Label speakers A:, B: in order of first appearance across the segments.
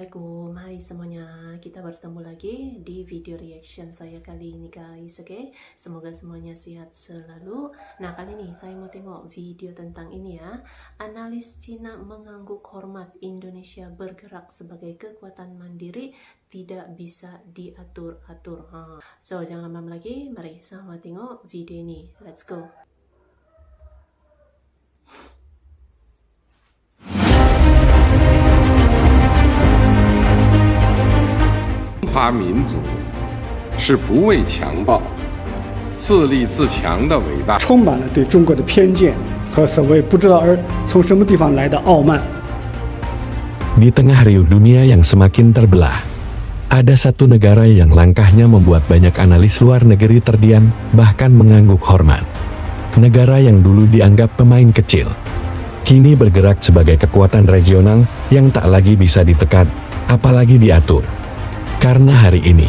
A: Assalamualaikum, hai semuanya. Kita bertemu lagi di video reaction saya kali ini guys. Oke, semoga semuanya sehat selalu. Nah, kali ini saya mau tengok video tentang ini ya. Analis Cina mengangguk hormat Indonesia bergerak sebagai kekuatan mandiri, tidak bisa diatur-atur. So, jangan lama lagi, mari sama tengok video ini. Let's go.
B: 中华民族是不畏强暴、自立自强的伟大。
C: 充满了对中国的偏见和所谓不知道从什么地方来的傲慢。
D: Di tengah riuh dunia yang semakin terbelah, ada satu negara yang langkahnya membuat banyak analis luar negeri terdiam, bahkan mengangguk hormat. Negara yang dulu dianggap pemain kecil, kini bergerak sebagai kekuatan regional yang tak lagi bisa ditekan, apalagi diatur. Karena hari ini,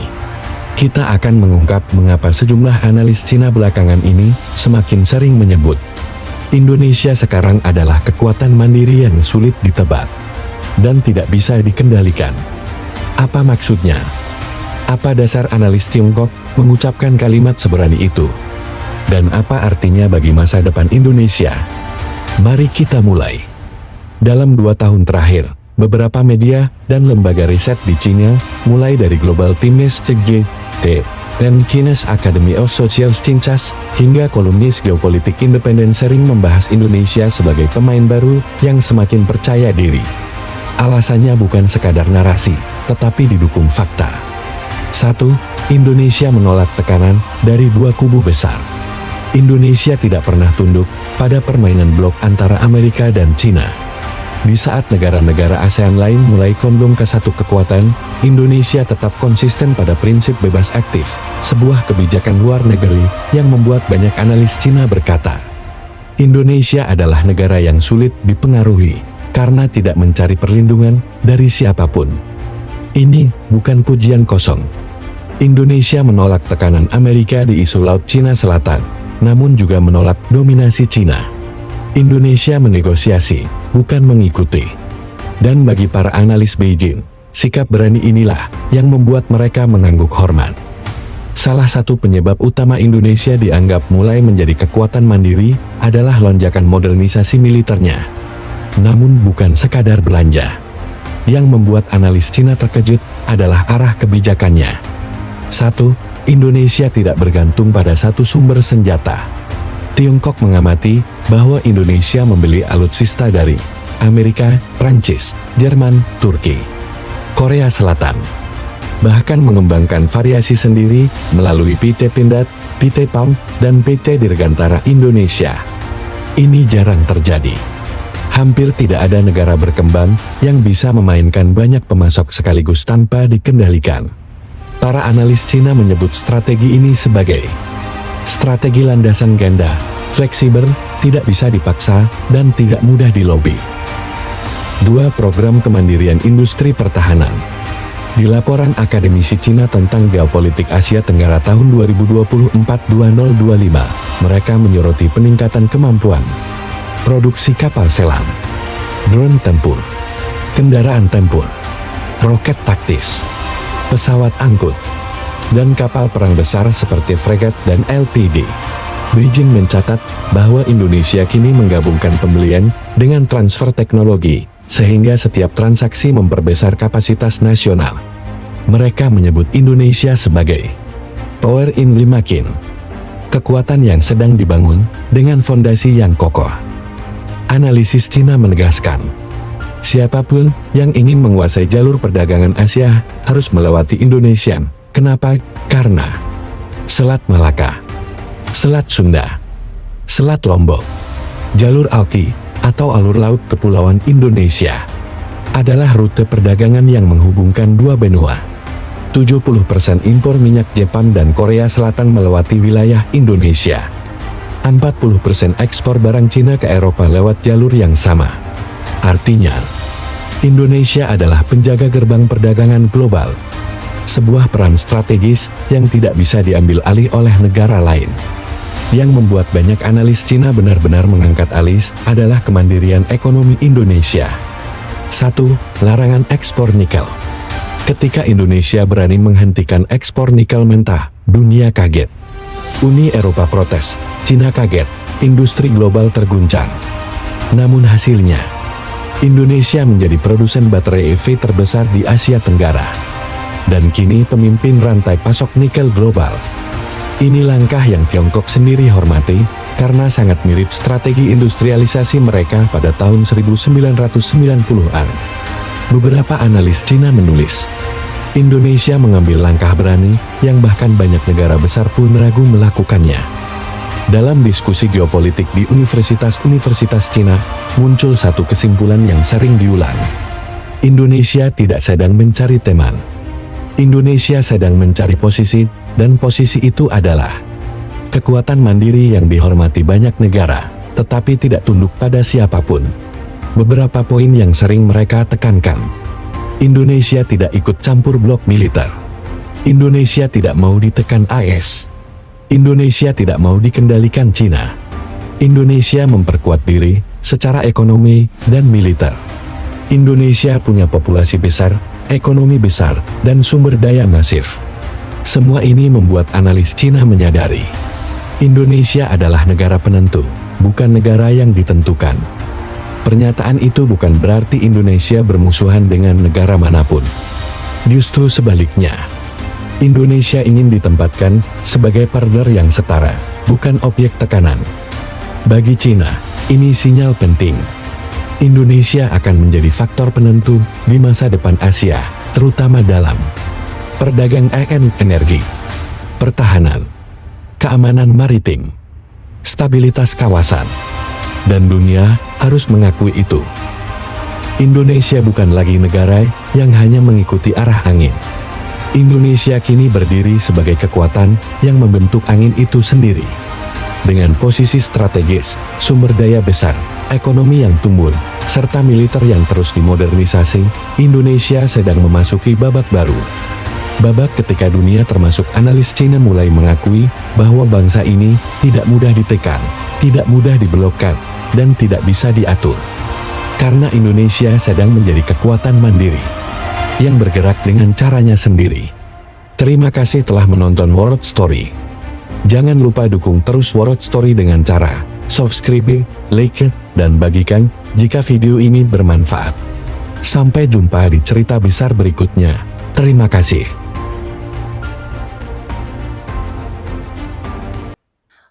D: kita akan mengungkap mengapa sejumlah analis Cina belakangan ini semakin sering menyebut Indonesia sekarang adalah kekuatan mandiri yang sulit ditebak dan tidak bisa dikendalikan. Apa maksudnya? Apa dasar analis Tiongkok mengucapkan kalimat seberani itu? Dan apa artinya bagi masa depan Indonesia? Mari kita mulai. Dalam 2 tahun terakhir, beberapa media dan lembaga riset di China, mulai dari Global Times CGT, dan Chinese Academy of Social Sciences, hingga kolumnis geopolitik independen sering membahas Indonesia sebagai pemain baru yang semakin percaya diri. Alasannya bukan sekadar narasi, tetapi didukung fakta. 1. Indonesia menolak tekanan dari dua kubu besar. Indonesia tidak pernah tunduk pada permainan blok antara Amerika dan China. Di saat negara-negara ASEAN lain mulai condong ke satu kekuatan, Indonesia tetap konsisten pada prinsip bebas aktif, sebuah kebijakan luar negeri yang membuat banyak analis Cina berkata, Indonesia adalah negara yang sulit dipengaruhi, karena tidak mencari perlindungan dari siapapun. Ini bukan pujian kosong. Indonesia menolak tekanan Amerika di isu Laut Cina Selatan, namun juga menolak dominasi Cina. Indonesia menegosiasi, bukan mengikuti. Dan bagi para analis Beijing, sikap berani inilah yang membuat mereka mengangguk hormat. Salah satu penyebab utama Indonesia dianggap mulai menjadi kekuatan mandiri adalah lonjakan modernisasi militernya. Namun bukan sekadar belanja. Yang membuat analis Cina terkejut adalah arah kebijakannya. 1. Indonesia tidak bergantung pada satu sumber senjata. Tiongkok mengamati bahwa Indonesia membeli alutsista dari Amerika, Prancis, Jerman, Turki, Korea Selatan. Bahkan mengembangkan variasi sendiri melalui PT Pindad, PT PAM, dan PT Dirgantara Indonesia. Ini jarang terjadi. Hampir tidak ada negara berkembang yang bisa memainkan banyak pemasok sekaligus tanpa dikendalikan. Para analis Cina menyebut strategi ini sebagai strategi landasan ganda, fleksibel, tidak bisa dipaksa, dan tidak mudah dilobi. 2. Program kemandirian industri pertahanan. Di laporan akademisi Cina tentang geopolitik Asia Tenggara tahun 2024-2025, mereka menyoroti peningkatan kemampuan produksi kapal selam, drone tempur, kendaraan tempur, roket taktis, pesawat angkut, dan kapal perang besar seperti fregat dan LPD. Beijing mencatat bahwa Indonesia kini menggabungkan pembelian dengan transfer teknologi, sehingga setiap transaksi memperbesar kapasitas nasional. Mereka menyebut Indonesia sebagai Power in Limakin, kekuatan yang sedang dibangun dengan fondasi yang kokoh. Analisis Cina menegaskan, siapapun yang ingin menguasai jalur perdagangan Asia harus melewati Indonesia. Kenapa? Karena Selat Malaka, Selat Sunda, Selat Lombok, jalur Alki atau alur laut kepulauan Indonesia adalah rute perdagangan yang menghubungkan dua benua. 70% impor minyak Jepang dan Korea Selatan melewati wilayah Indonesia. 40% ekspor barang Cina ke Eropa lewat jalur yang sama. Artinya, Indonesia adalah penjaga gerbang perdagangan global. Sebuah peran strategis yang tidak bisa diambil alih oleh negara lain. Yang membuat banyak analis Cina benar-benar mengangkat alis adalah kemandirian ekonomi Indonesia. 1. Larangan ekspor nikel. Ketika Indonesia berani menghentikan ekspor nikel mentah, dunia kaget. Uni Eropa protes, Cina kaget, industri global terguncang. Namun hasilnya, Indonesia menjadi produsen baterai EV terbesar di Asia Tenggara. Dan kini pemimpin rantai pasok nikel global. Ini langkah yang Tiongkok sendiri hormati, karena sangat mirip strategi industrialisasi mereka pada tahun 1990-an. Beberapa analis Cina menulis, Indonesia mengambil langkah berani, yang bahkan banyak negara besar pun ragu melakukannya. Dalam diskusi geopolitik di universitas-universitas Cina, muncul satu kesimpulan yang sering diulang. Indonesia tidak sedang mencari teman. Indonesia sedang mencari posisi, dan posisi itu adalah kekuatan mandiri yang dihormati banyak negara, tetapi tidak tunduk pada siapapun. Beberapa poin yang sering mereka tekankan. Indonesia tidak ikut campur blok militer. Indonesia tidak mau ditekan AS. Indonesia tidak mau dikendalikan Cina. Indonesia memperkuat diri secara ekonomi dan militer. Indonesia punya populasi besar, ekonomi besar, dan sumber daya masif. Semua ini membuat analis Cina menyadari, Indonesia adalah negara penentu, bukan negara yang ditentukan. Pernyataan itu bukan berarti Indonesia bermusuhan dengan negara manapun. Justru sebaliknya, Indonesia ingin ditempatkan sebagai partner yang setara, bukan objek tekanan. Bagi Cina, ini sinyal penting. Indonesia akan menjadi faktor penentu di masa depan Asia, terutama dalam perdagangan energi, pertahanan, keamanan maritim, stabilitas kawasan, dan dunia harus mengakui itu. Indonesia bukan lagi negara yang hanya mengikuti arah angin. Indonesia kini berdiri sebagai kekuatan yang membentuk angin itu sendiri. Dengan posisi strategis, sumber daya besar, ekonomi yang tumbuh, serta militer yang terus dimodernisasi, Indonesia sedang memasuki babak baru. Babak ketika dunia termasuk analis Cina mulai mengakui bahwa bangsa ini tidak mudah ditekan, tidak mudah diblokad, dan tidak bisa diatur. Karena Indonesia sedang menjadi kekuatan mandiri, yang bergerak dengan caranya sendiri. Terima kasih telah menonton World Story. Jangan lupa dukung terus World Story dengan cara subscribe, like, dan bagikan jika video ini bermanfaat. Sampai jumpa di cerita besar berikutnya. Terima kasih.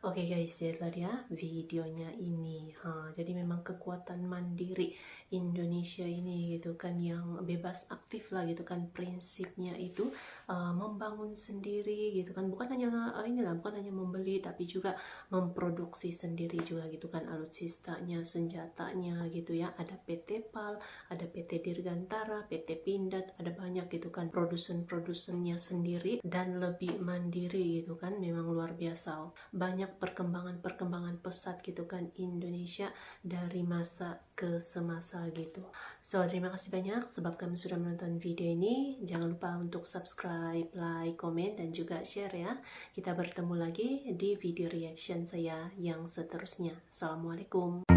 A: Oke guys, ya tadi ya videonya ini. Jadi memang kekuatan mandiri Indonesia ini gitu kan, yang bebas aktif lah gitu kan, prinsipnya itu membangun sendiri gitu kan, bukan hanya bukan hanya membeli tapi juga memproduksi sendiri juga gitu kan, alutsistanya, senjatanya gitu ya. Ada PT PAL, ada PT Dirgantara, PT Pindad, ada banyak gitu kan produsen-produsennya sendiri dan lebih mandiri gitu kan. Memang luar biasa, banyak perkembangan pesat gitu kan Indonesia dari masa ke semasa gitu. So terima kasih banyak sebab kamu sudah menonton video ini. Jangan lupa untuk subscribe, like, komen, dan juga share ya. Kita bertemu lagi di video reaction saya yang seterusnya. Assalamualaikum.